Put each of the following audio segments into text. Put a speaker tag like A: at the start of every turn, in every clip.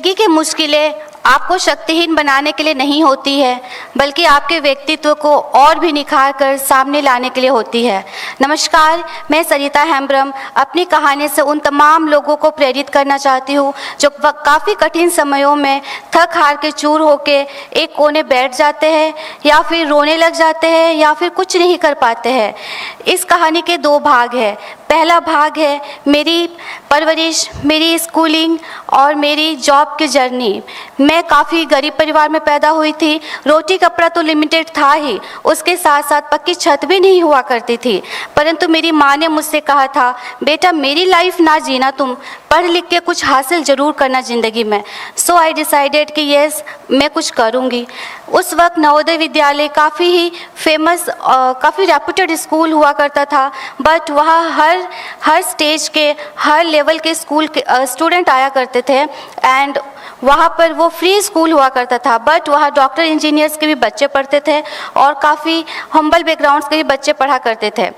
A: जिंदगी की मुश्किलें आपको शक्तिहीन बनाने के लिए नहीं होती है, बल्कि आपके व्यक्तित्व को और भी निखार कर सामने लाने के लिए होती है। नमस्कार, मैं सरिता हेम्ब्रम अपनी कहानी से उन तमाम लोगों को प्रेरित करना चाहती हूँ जो काफ़ी कठिन समयों में थक हार के चूर होके एक कोने बैठ जाते हैं या फिर रोने लग जाते हैं या फिर कुछ नहीं कर पाते हैं। इस कहानी के दो भाग हैं। पहला भाग है मेरी परवरिश, मेरी स्कूलिंग और मेरी जॉब की जर्नी। मैं काफ़ी गरीब परिवार में पैदा हुई थी। रोटी कपड़ा तो लिमिटेड था ही, उसके साथ साथ पक्की छत भी नहीं हुआ करती थी। परंतु मेरी माँ ने मुझसे कहा था, बेटा मेरी लाइफ ना जीना, तुम पढ़ लिख के कुछ हासिल ज़रूर करना ज़िंदगी में। सो आई डिसाइडेड कि येस, मैं कुछ करूँगी। उस वक्त नवोदय विद्यालय काफ़ी ही फेमस, काफ़ी रेप्यूटेड स्कूल हुआ करता था, बट वहाँ हर स्टेज के, हर लेवल के स्कूल के स्टूडेंट आया करते थे एंड वहाँ पर वो फ्री स्कूल हुआ करता था। बट वहाँ डॉक्टर इंजीनियर्स के भी बच्चे पढ़ते थे और काफ़ी हम्बल बैकग्राउंड्स के भी बच्चे पढ़ा करते थे।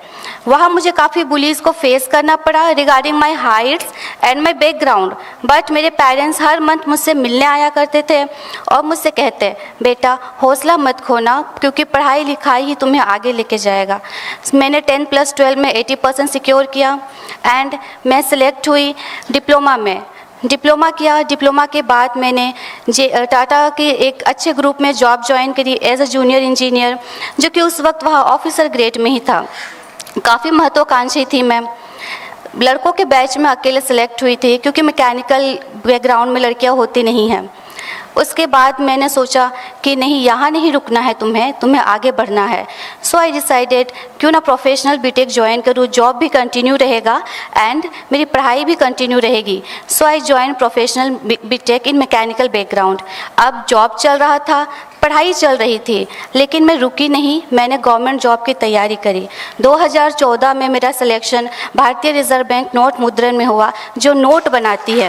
A: वहाँ मुझे काफ़ी बुलीज को फेस करना पड़ा regarding my Heights and my background. But मेरे पेरेंट्स हर मंथ मुझसे मिलने आया करते थे और मुझसे कहते, बेटा हौसला मत खोना, क्योंकि पढ़ाई लिखाई ही तुम्हें आगे लेके जाएगा। मैंने 10+12 में 80% सिक्योर किया एंड मैं सिलेक्ट हुई डिप्लोमा में। डिप्लोमा किया। डिप्लोमा के बाद मैंने टाटा के एक अच्छे ग्रुप में जॉब ज्वाइन करी एज अ जूनियर इंजीनियर, जो कि उस वक्त वहाँ ऑफिसर ग्रेड में ही था। काफ़ी महत्वाकांक्षी थी मैं। लड़कों के बैच में अकेले सेलेक्ट हुई थी, क्योंकि मैकेनिकल बैकग्राउंड में लड़कियाँ होती नहीं हैं। उसके बाद मैंने सोचा कि नहीं, यहाँ नहीं रुकना है, तुम्हें आगे बढ़ना है। सो आई डिसाइडेड क्यों ना प्रोफेशनल बीटेक ज्वाइन करूँ, जॉब भी कंटिन्यू रहेगा एंड मेरी पढ़ाई भी कंटिन्यू रहेगी। So I join professional BTech in mechanical background. अब जॉब चल रहा था, पढ़ाई चल रही थी, लेकिन मैं रुकी नहीं। मैंने गवर्नमेंट जॉब की तैयारी करी। 2014 में मेरा सिलेक्शन भारतीय रिजर्व बैंक नोट मुद्रण में हुआ, जो नोट बनाती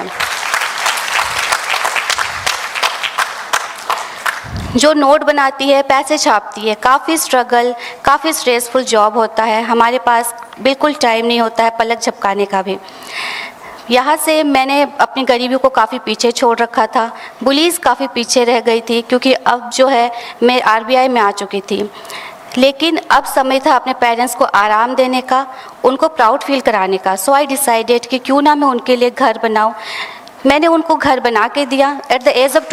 A: है, पैसे छापती है। काफ़ी स्ट्रगल, काफ़ी स्ट्रेसफुल जॉब होता है। हमारे पास बिल्कुल टाइम नहीं होता है पलक झपकाने का भी। यहाँ से मैंने अपनी गरीबी को काफ़ी पीछे छोड़ रखा था। बुलीज काफ़ी पीछे रह गई थी, क्योंकि अब जो है मैं RBI में आ चुकी थी। लेकिन अब समय था अपने पेरेंट्स को आराम देने का, उनको प्राउड फील कराने का। सो आई डिसाइडेड कि क्यों ना मैं उनके लिए घर बनाऊँ। मैंने उनको घर बना के दिया एट द एज ऑफ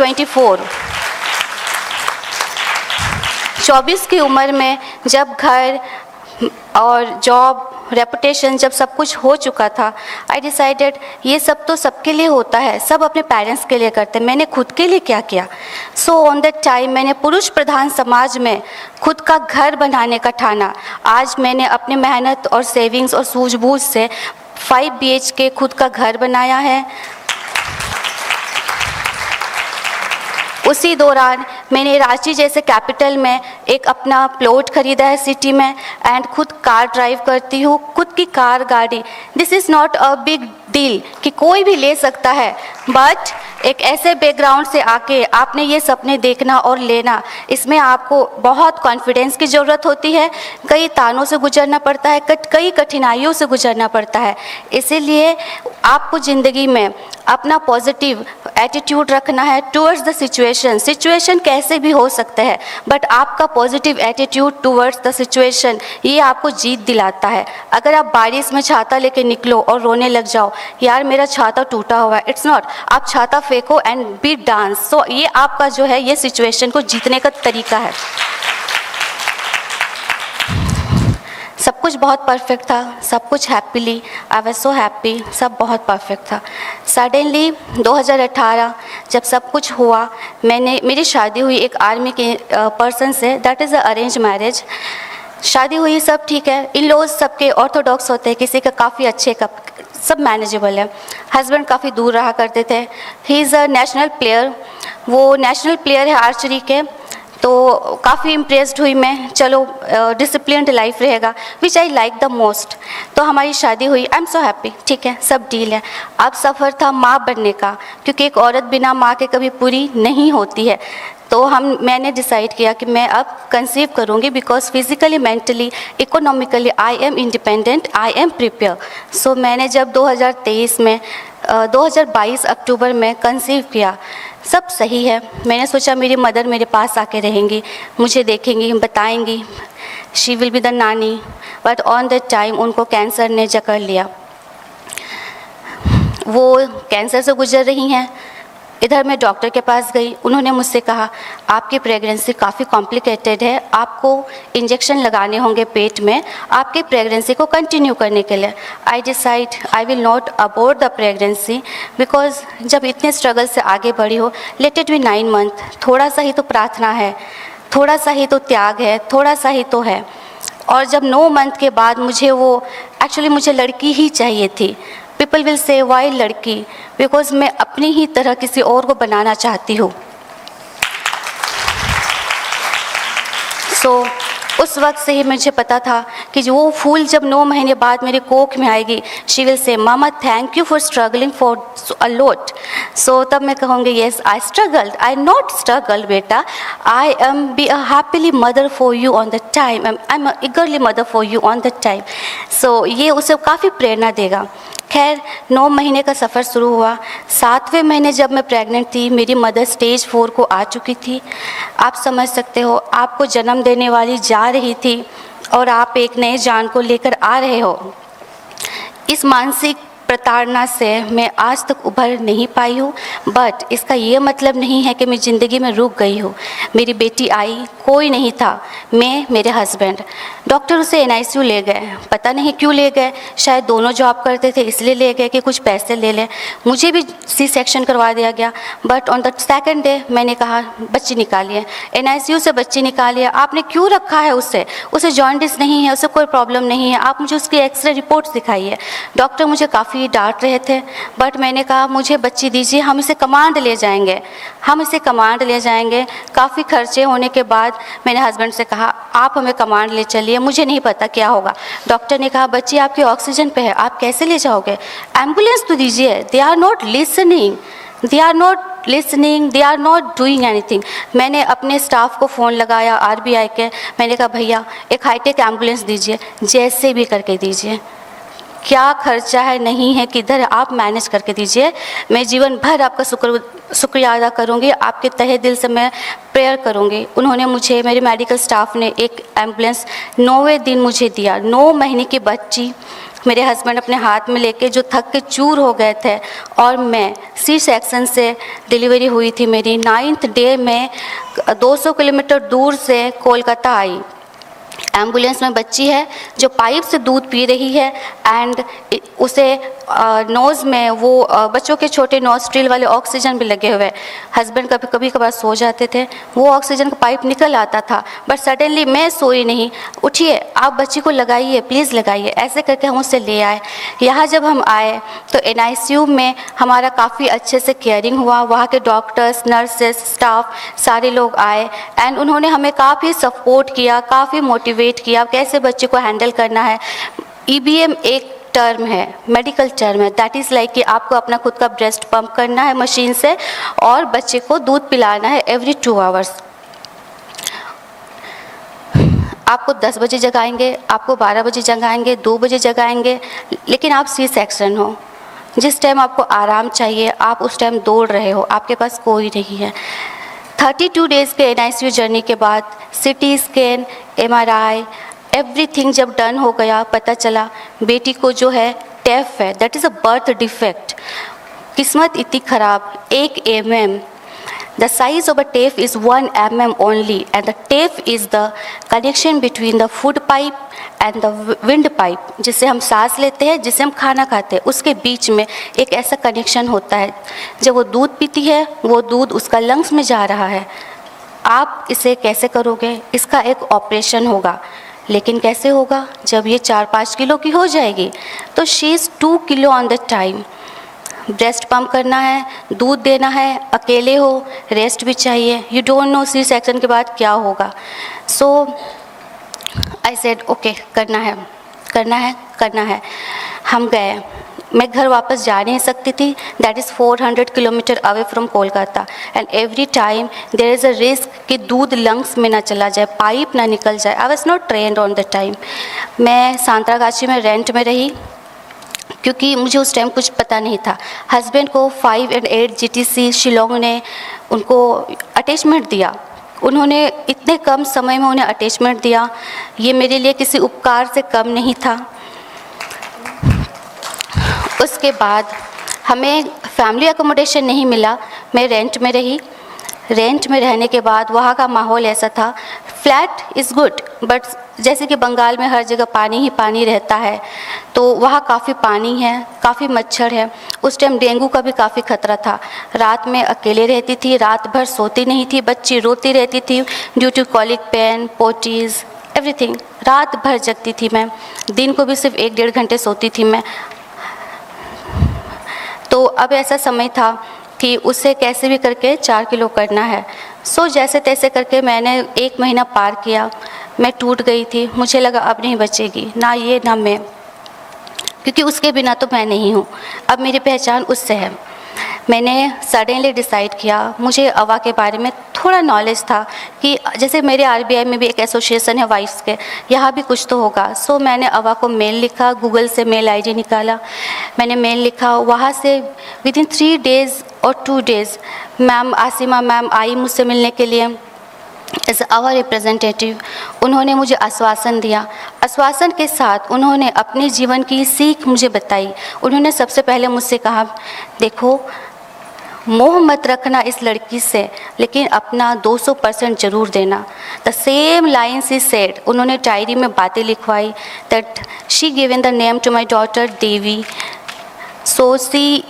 A: 24 की उम्र में। जब घर और जॉब, रेपुटेशन, जब सब कुछ हो चुका था, आई डिसाइडेड ये सब तो सबके लिए होता है, सब अपने पेरेंट्स के लिए करते हैं, मैंने खुद के लिए क्या किया। सो ऑन दैट टाइम मैंने पुरुष प्रधान समाज में खुद का घर बनाने का ठाना। आज मैंने अपनी मेहनत और सेविंग्स और सूझबूझ से 5 BHK खुद का घर बनाया है। उसी दौरान मैंने रांची जैसे कैपिटल में एक अपना प्लॉट खरीदा है सिटी में एंड खुद कार ड्राइव करती हूँ, खुद की कार, गाड़ी। This is not a big deal कि कोई भी ले सकता है, बट एक ऐसे बैकग्राउंड से आके आपने ये सपने देखना और लेना, इसमें आपको बहुत कॉन्फिडेंस की ज़रूरत होती है। कई तानों से गुजरना पड़ता है, कई कठिनाइयों से गुजरना पड़ता है। इसीलिए आपको ज़िंदगी में अपना पॉजिटिव एटीट्यूड रखना है टूवर्ड्स द सिचुएशन कैसे भी हो सकते हैं, बट आपका positive attitude towards the situation, ये आपको जीत दिलाता है। अगर आप बारिश में छाता लेके निकलो और रोने लग जाओ, यार मेरा छाता टूटा हुआ है, इट्स नॉट। आप छाता फेंको एंड बी डांस। सो ये आपका जो है, ये सिचुएशन को जीतने का तरीका है। सब कुछ बहुत परफेक्ट था, सब कुछ happily, I was so happy, सब बहुत परफेक्ट था। सडनली 2018 जब सब कुछ हुआ, मेरी शादी हुई एक आर्मी के पर्सन से, that is a arrange marriage. शादी हुई, सब ठीक है। इन लॉज सबके ऑर्थोडॉक्स होते हैं, किसी का काफ़ी अच्छे का, सब मैनेजेबल है। हस्बैंड काफ़ी दूर रहा करते थे। He is a national player, वो नेशनल प्लेयर है आर्चरी के। तो काफ़ी इम्प्रेस्ड हुई मैं, चलो डिसिप्लिन्ड लाइफ रहेगा, विच आई लाइक द मोस्ट। तो हमारी शादी हुई, आई एम सो हैप्पी, ठीक है, सब डील है। अब सफ़र था माँ बनने का, क्योंकि एक औरत बिना माँ के कभी पूरी नहीं होती है। तो मैंने डिसाइड किया कि मैं अब कंसीव करूँगी, because physically, mentally, economically I am independent, I am prepare. So मैंने जब 2022 अक्टूबर में कंसीव किया, सब सही है। मैंने सोचा मेरी मदर मेरे पास आके रहेंगी, मुझे देखेंगी, बताएंगी, शी विल बी द नानी। बट ऑन दैट टाइम उनको कैंसर ने जकड़ लिया। वो कैंसर से गुजर रही हैं। इधर मैं डॉक्टर के पास गई, उन्होंने मुझसे कहा आपकी प्रेगनेंसी काफ़ी कॉम्प्लिकेटेड है, आपको इंजेक्शन लगाने होंगे पेट में आपकी प्रेगनेंसी को कंटिन्यू करने के लिए। I decide I will not abort the pregnancy, because जब इतने स्ट्रगल से आगे बढ़ी हो, लेट इट बी 9 मंथ। थोड़ा सा ही तो प्रार्थना है, थोड़ा सा ही तो त्याग है, थोड़ा सा ही तो है। और जब 9 मंथ के बाद मुझे लड़की ही चाहिए थी। पीपल विल से वाई लड़की, बिकॉज मैं अपनी ही तरह किसी और को बनाना चाहती हूँ। सो उस वक्त से ही मुझे पता था कि जो वो फूल जब 9 महीने बाद मेरे कोख में आएगी, she will say mama thank you for struggling for a lot. So तब मैं कहूँगी yes I struggled, I not struggle बेटा, I am be a happily mother for you on the time, I am a eagerly mother for you on the time. So ये उसे काफ़ी प्रेरणा देगा। खैर 9 महीने का सफ़र शुरू हुआ। 7वें महीने जब मैं प्रेग्नेंट थी, मेरी मदर स्टेज 4 को आ चुकी थी। आप समझ सकते हो, आपको जन्म देने वाली जा रही थी और आप एक नए जान को लेकर आ रहे हो। इस मानसिक प्रताड़ना से मैं आज तक उभर नहीं पाई हूँ, बट इसका ये मतलब नहीं है कि मैं ज़िंदगी में रुक गई हूँ। मेरी बेटी आई, कोई नहीं था, मैं, मेरे हस्बैंड। डॉक्टर उसे NICU ले गए, पता नहीं क्यों ले गए, शायद दोनों जॉब करते थे इसलिए ले गए कि कुछ पैसे ले लें। मुझे भी C-सेक्शन करवा दिया गया, but on the 2nd day मैंने कहा बच्ची निकालिए। NICU से बच्ची निकालिए, आपने क्यों रखा है उसे जॉन्डिस नहीं है, उसे कोई प्रॉब्लम नहीं है, आप मुझे उसकी एक्सरे रिपोर्ट दिखाइए। डॉक्टर मुझे काफ़ी डांट रहे थे, बट मैंने कहा मुझे बच्ची दीजिए, हम इसे कमांड ले जाएंगे। काफ़ी खर्चे होने के बाद मैंने हस्बैंड से कहा आप हमें कमांड ले चलिए, मुझे नहीं पता क्या होगा। डॉक्टर ने कहा बच्ची आपकी ऑक्सीजन पे है, आप कैसे ले जाओगे, एम्बुलेंस तो दीजिए। They are not listening, they are not doing anything. मैंने अपने स्टाफ को फ़ोन लगाया RBI के, मैंने कहा भैया एक हाईटेक एम्बुलेंस दीजिए, जैसे भी करके दीजिए, क्या खर्चा है नहीं है किधर, आप मैनेज करके दीजिए, मैं जीवन भर आपका शुक्रिया अदा करूँगी, आपके तहे दिल से मैं प्रेयर करूँगी। उन्होंने मुझे, मेरे मेडिकल स्टाफ ने एक एम्बुलेंस 9वें दिन मुझे दिया। 9 महीने की बच्ची मेरे हस्बैंड अपने हाथ में लेके जो थक के चूर हो गए थे, और मैं C-सेक्शन से डिलीवरी हुई थी मेरी। 9th डे में 200 किलोमीटर दूर से कोलकाता आई। एम्बुलेंस में बच्ची है जो पाइप से दूध पी रही है, एंड उसे नोज़ में वो बच्चों के छोटे नोस्ट्रिल वाले ऑक्सीजन भी लगे हुए। हस्बैंड कभी कभार सो जाते थे, वो ऑक्सीजन का पाइप निकल आता था, बट सडनली मैं सोई नहीं, उठिए आप बच्ची को लगाइए, प्लीज़ लगाइए, ऐसे करके हम उसे ले आए। यहाँ जब हम आए तो NICU में हमारा काफ़ी अच्छे से केयरिंग हुआ। वहाँ के डॉक्टर्स, नर्सेस, स्टाफ सारे लोग आए, एंड उन्होंने हमें काफ़ी सपोर्ट किया, काफ़ी मोटिवेट किया कैसे बच्चे को हैंडल करना है। EBM एक टर्म है, मेडिकल टर्म है, दैट इज़ लाइक कि आपको अपना खुद का ब्रेस्ट पंप करना है मशीन से, और बच्चे को दूध पिलाना है एवरी 2 आवर्स। आपको 10 बजे जगाएंगे, आपको 12 बजे जगाएंगे, 2 बजे जगाएंगे, लेकिन आप C-सेक्शन हो, जिस टाइम आपको आराम चाहिए आप उस टाइम दौड़ रहे हो, आपके पास कोई नहीं है। 32 डेज़ के NICU जर्नी के बाद CT स्कैन, MRI, एवरीथिंग जब डन हो गया, पता चला बेटी को जो है टेफ है, that is a birth defect. किस्मत इतनी ख़राब, 1 mm, the size of a TEF is 1 mm only, and the TEF is the connection between the food pipe and the wind pipe, जिससे हम सांस लेते हैं, जिससे हम खाना खाते हैं, उसके बीच में एक ऐसा कनेक्शन होता है। जब वो दूध पीती है, वो दूध उसका लंग्स में जा रहा है। आप इसे कैसे करोगे, इसका एक ऑपरेशन होगा, लेकिन कैसे होगा जब ये 4-5 किलो की हो जाएगी। तो she is 2 kilo on the time. Breast pump करना है, दूध देना है, अकेले हो, रेस्ट भी चाहिए, यू डोंट नो C-सेक्शन के बाद क्या होगा। सो आई सेड ओके, करना है। हम गए, मैं घर वापस जा नहीं सकती थी. That is 400 kilometre away from Kolkata. And every time there is a risk कि दूध लंग्स में ना चला जाए, पाइप ना निकल जाए. I was not trend on the time. मैं सांतरागाछी में रेंट में रही क्योंकि मुझे उस टाइम कुछ पता नहीं था. हस्बैंड को 5 and 8 GTC शिलोंग ने उनको अटैचमेंट दिया. उन्होंने इतने कम समय में उन्हें अटैचमेंट दिया, ये मेरे लिए किसी उपकार से कम नहीं था. उसके बाद हमें फैमिली अकोमोडेशन नहीं मिला, मैं रेंट में रही. रेंट में रहने के बाद वहाँ का माहौल ऐसा था, फ्लैट इज़ गुड बट जैसे कि बंगाल में हर जगह पानी ही पानी रहता है, तो वहाँ काफ़ी पानी है, काफ़ी मच्छर है. उस टाइम डेंगू का भी काफ़ी खतरा था. रात में अकेले रहती थी, रात भर सोती नहीं थी, बच्ची रोती रहती थी due to colic pain, potties, everything. रात भर जगती थी मैं, दिन को भी सिर्फ 1-1.5 घंटे सोती थी मैं. तो अब ऐसा समय था कि उसे कैसे भी करके 4 किलो करना है. सो जैसे तैसे करके मैंने 1 महीना पार किया. मैं टूट गई थी, मुझे लगा अब नहीं बचेगी, ना ये ना मैं, क्योंकि उसके बिना तो मैं नहीं हूँ. अब मेरी पहचान उससे है. मैंने सडनली डिसाइड किया, मुझे अवा के बारे में थोड़ा नॉलेज था कि जैसे मेरे RBI में भी एक एसोसिएशन है वाइफ्स के, यहाँ भी कुछ तो होगा. सो मैंने अवा को मेल लिखा, गूगल से मेल ID निकाला, मैंने मेल लिखा. वहाँ से विदिन 3 days और 2 days मैम आसिमा मैम आई मुझसे मिलने के लिए एज आवर रिप्रेजेंटेटिव. उन्होंने मुझे आश्वासन दिया. आश्वासन के साथ उन्होंने अपने जीवन की सीख मुझे बताई. उन्होंने सबसे पहले मुझसे कहा, देखो मोह मत रखना इस लड़की से, लेकिन अपना 200% ज़रूर देना. द सेम लाइन्स ही सेड. उन्होंने डायरी में बातें लिखवाई that she given the name to my daughter Devi. So see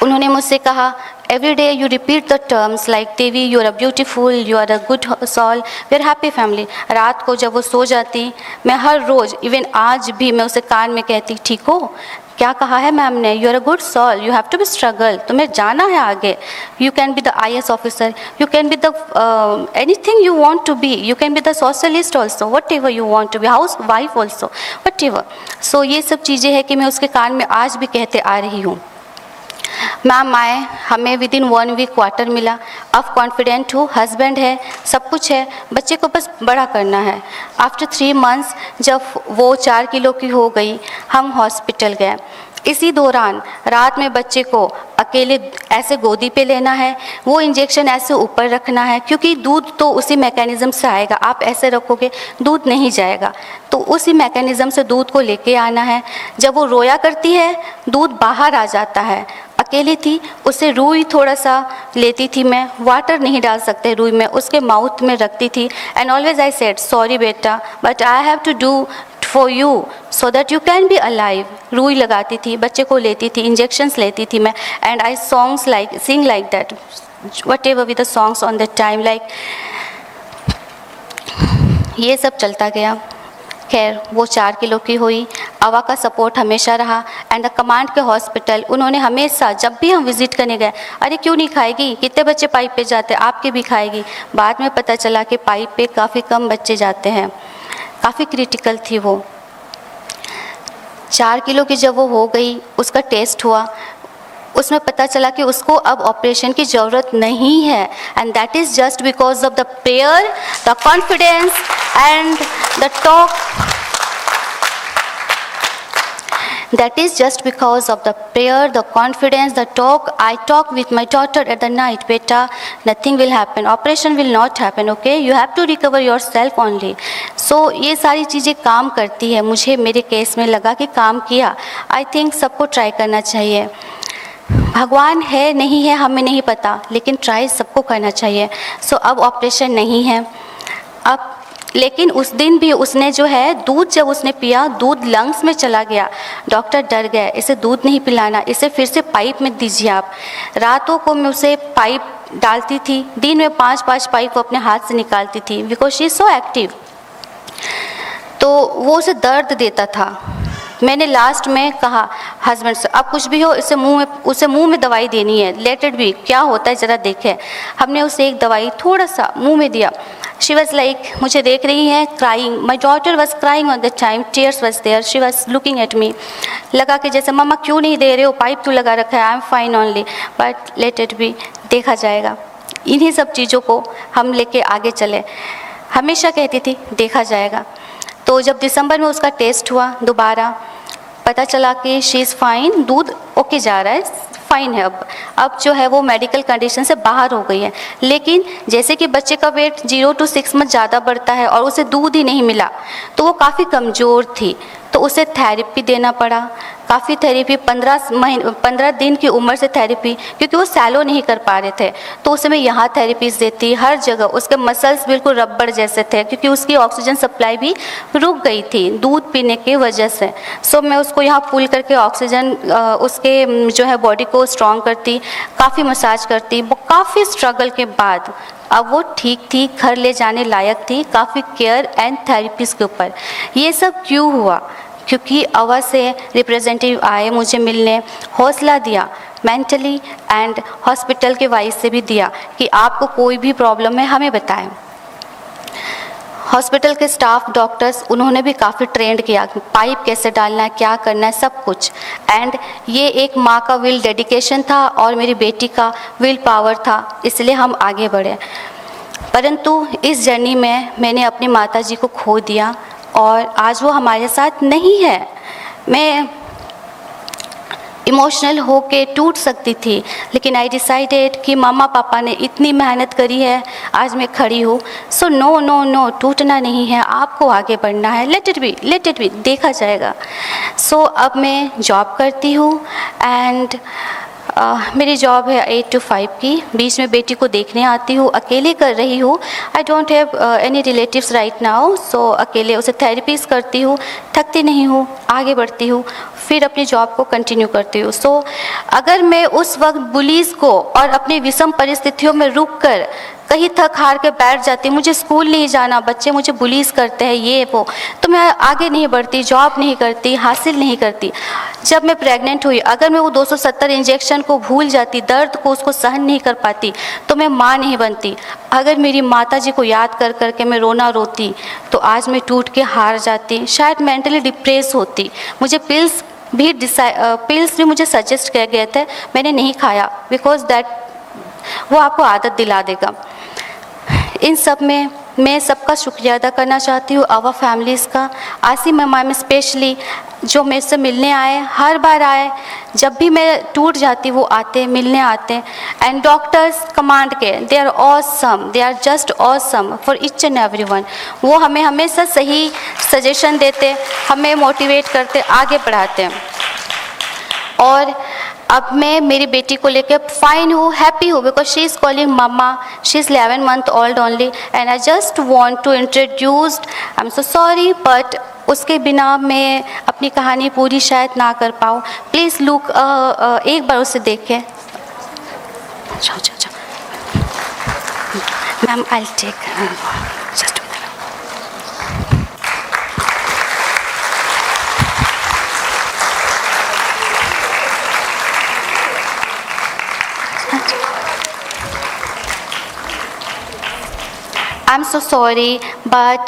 A: उन्होंने मुझसे कहा, every day you repeat the terms like Devi you are a beautiful, you are a good soul, we are happy family. रात को जब वो सो जाती, मैं हर रोज़ even आज भी मैं उसे कान में कहती, ठीक हो, क्या कहा है मैम ने, you are a good soul, you have to be struggle, तुम्हें जाना है आगे, you can be the IAS officer, you can be the anything you want to be, you can be the socialist also, whatever you want to be, housewife also, whatever. So ये सब चीज़ें हैं कि मैं उसके कान में आज भी कहते आ रही हूँ. मैम आए, हमें विदिन 1 week क्वार्टर मिला. अब कॉन्फिडेंट हूँ, हस्बैंड है, सब कुछ है, बच्चे को बस बड़ा करना है. आफ्टर 3 months जब वो 4 किलो की हो गई, हम हॉस्पिटल गए. इसी दौरान रात में बच्चे को अकेले ऐसे गोदी पे लेना है, वो इंजेक्शन ऐसे ऊपर रखना है, क्योंकि दूध तो उसी मैकेनिज़्म से आएगा. आप ऐसे रखोगे दूध नहीं जाएगा, तो उसी मैकेनिज़्म से दूध को लेके आना है. जब वो रोया करती है, दूध बाहर आ जाता है. अकेली थी, उसे रूई थोड़ा सा लेती थी मैं, वाटर नहीं डाल सकते रूई में, उसके माउथ में रखती थी. And always I said, sorry बेटा, but I have to do for you so that you can be alive. रूई लगाती थी, बच्चे को लेती थी, इंजेक्शंस लेती थी मैं. And I songs like sing like that, what ever with the songs on that time, like ये सब चलता गया. खैर वो 4 किलो की हुई. अवा का सपोर्ट हमेशा रहा. एंड द कमांड के हॉस्पिटल, उन्होंने हमेशा जब भी हम विज़िट करने गए, अरे क्यों नहीं खाएगी, कितने बच्चे पाइप पे जाते, आपके भी खाएगी. बाद में पता चला कि पाइप पे काफ़ी कम बच्चे जाते हैं. काफ़ी क्रिटिकल थी वो. 4 किलो की जब वो हो गई, उसका टेस्ट हुआ, उसमें पता चला कि उसको अब ऑपरेशन की ज़रूरत नहीं है. And that is just because of the prayer, the confidence and the talk. That is just because of the prayer, the confidence, the talk. I talk with my daughter at the night, beta, nothing will happen, operation will not happen, okay? You have to recover yourself only. So ये सारी चीज़ें काम करती है. मुझे मेरे case में लगा कि काम किया. I think सबको ट्राई करना चाहिए. भगवान है नहीं है हमें नहीं पता, लेकिन ट्राई सबको करना चाहिए. सो अब ऑपरेशन नहीं है. अब लेकिन उस दिन भी उसने जो है दूध जब उसने पिया, दूध लंग्स में चला गया. डॉक्टर डर गए, इसे दूध नहीं पिलाना, इसे फिर से पाइप में दीजिए आप. रातों को मैं उसे पाइप डालती थी, दिन में 5-5 पाइप वो अपने हाथ से निकालती थी, because she is so active. तो वो उसे दर्द देता था. मैंने लास्ट में कहा हस्बैंड से, अब कुछ भी हो उसे मुंह में दवाई देनी है, लेट इट बी, क्या होता है ज़रा देखें. हमने उसे एक दवाई थोड़ा सा मुंह में दिया. शी वॉज लाइक, मुझे देख रही हैं, crying. My daughter was crying on the time, tears was there. She was looking at me, लगा कि जैसे मम्मा क्यों नहीं दे रहे हो, पाइप क्यों लगा रखा है, I am fine only. But let it be, देखा जाएगा. इन्हीं सब चीज़ों को हम लेके आगे चले. हमेशा कहती थी देखा जाएगा. तो जब दिसंबर में उसका टेस्ट हुआ दोबारा, पता चला कि शी इज़ फाइन, दूध ओके जा रहा है, फाइन है. अब जो है वो मेडिकल कंडीशन से बाहर हो गई है. लेकिन जैसे कि बच्चे का वेट 0 to 6 मंथ ज़्यादा बढ़ता है और उसे दूध ही नहीं मिला, तो वो काफ़ी कमज़ोर थी. तो उसे थेरेपी देना पड़ा, काफ़ी थेरेपी, 15 दिन की उम्र से थेरेपी, क्योंकि वो सैलो नहीं कर पा रहे थे. तो उसे मैं यहाँ थेरेपीज़ देती, हर जगह. उसके मसल्स बिल्कुल रबड़ जैसे थे, क्योंकि उसकी ऑक्सीजन सप्लाई भी रुक गई थी दूध पीने की वजह से. सो मैं उसको यहाँ पुल करके ऑक्सीजन, उसके जो है बॉडी को स्ट्रॉन्ग करती, काफ़ी मसाज करती. काफ़ी स्ट्रगल के बाद अब वो ठीक थी, घर ले जाने लायक थी, काफ़ी केयर एंड थेरेपीज़ के ऊपर. ये सब क्यों हुआ? क्योंकि अवा से रिप्रेजेंटेटिव आए मुझे मिलने, हौसला दिया, मेंटली एंड हॉस्पिटल के वाइज से भी दिया कि आपको कोई भी प्रॉब्लम है हमें बताएं. हॉस्पिटल के स्टाफ, डॉक्टर्स, उन्होंने भी काफ़ी ट्रेंड किया, पाइप कैसे डालना है, क्या करना है, सब कुछ. एंड ये एक माँ का विल डेडिकेशन था और मेरी बेटी का विल पावर था, इसलिए हम आगे बढ़े. परंतु इस जर्नी में मैंने अपनी माताजी को खो दिया और आज वो हमारे साथ नहीं है. मैं इमोशनल होके टूट सकती थी, लेकिन आई डिसाइडेड कि मम्मा पापा ने इतनी मेहनत करी है, आज मैं खड़ी हूँ. सो नो नो नो, टूटना नहीं है, आपको आगे बढ़ना है. लेट इट बी, देखा जाएगा. सो अब मैं जॉब करती हूँ एंड मेरी जॉब है 8 to 5 की. बीच में बेटी को देखने आती हूँ, अकेले कर रही हूँ. I don't have any relatives right now. So अकेले उसे थेरेपीज करती हूँ, थकती नहीं हूँ, आगे बढ़ती हूँ, फिर अपनी जॉब को कंटिन्यू करती हूँ. सो अगर मैं उस वक्त बुलीज़ को और अपनी विषम परिस्थितियों में रुक कर कहीं थक हार के बैठ जाती, मुझे स्कूल नहीं जाना, बच्चे मुझे बुलीज़ करते हैं, ये वो, तो मैं आगे नहीं बढ़ती, जॉब नहीं करती, हासिल नहीं करती. जब मैं प्रेग्नेंट हुई, अगर मैं वो 270 इंजेक्शन को भूल जाती, दर्द को उसको सहन नहीं कर पाती, तो मैं माँ नहीं बनती. अगर मेरी माता जी को याद कर कर के मैं रोना रोती, तो आज मैं टूट के हार जाती, शायद मेंटली डिप्रेस होती. मुझे पिल्स भी मुझे सजेस्ट किए गए थे, मैंने नहीं खाया, बिकॉज दैट वो आपको आदत दिला देगा. इन सब में मैं सबका शुक्रिया अदा करना चाहती हूँ, आवा फैमिलीज़ का, आसिम मेहमान स्पेशली, जो मेरे से मिलने आए, हर बार आए. जब भी मैं टूट जाती वो आते, मिलने आते. एंड डॉक्टर्स कमांड के, they are awesome, they are just awesome for each and everyone. वो हमें हमेशा सही सजेशन देते, हमें मोटिवेट करते, आगे बढ़ाते. और अब मैं मेरी बेटी को लेकर फाइन हूँ, हैप्पी हूँ, because she is calling mama. She is 11 month old only and I just want to introduce. I am so sorry, but उसके बिना मैं अपनी कहानी पूरी शायद ना कर पाऊँ. प्लीज़ लुक, एक बार उसे देखें. जाओ जाओ जाओ ma'am, I take just. I'm so sorry, but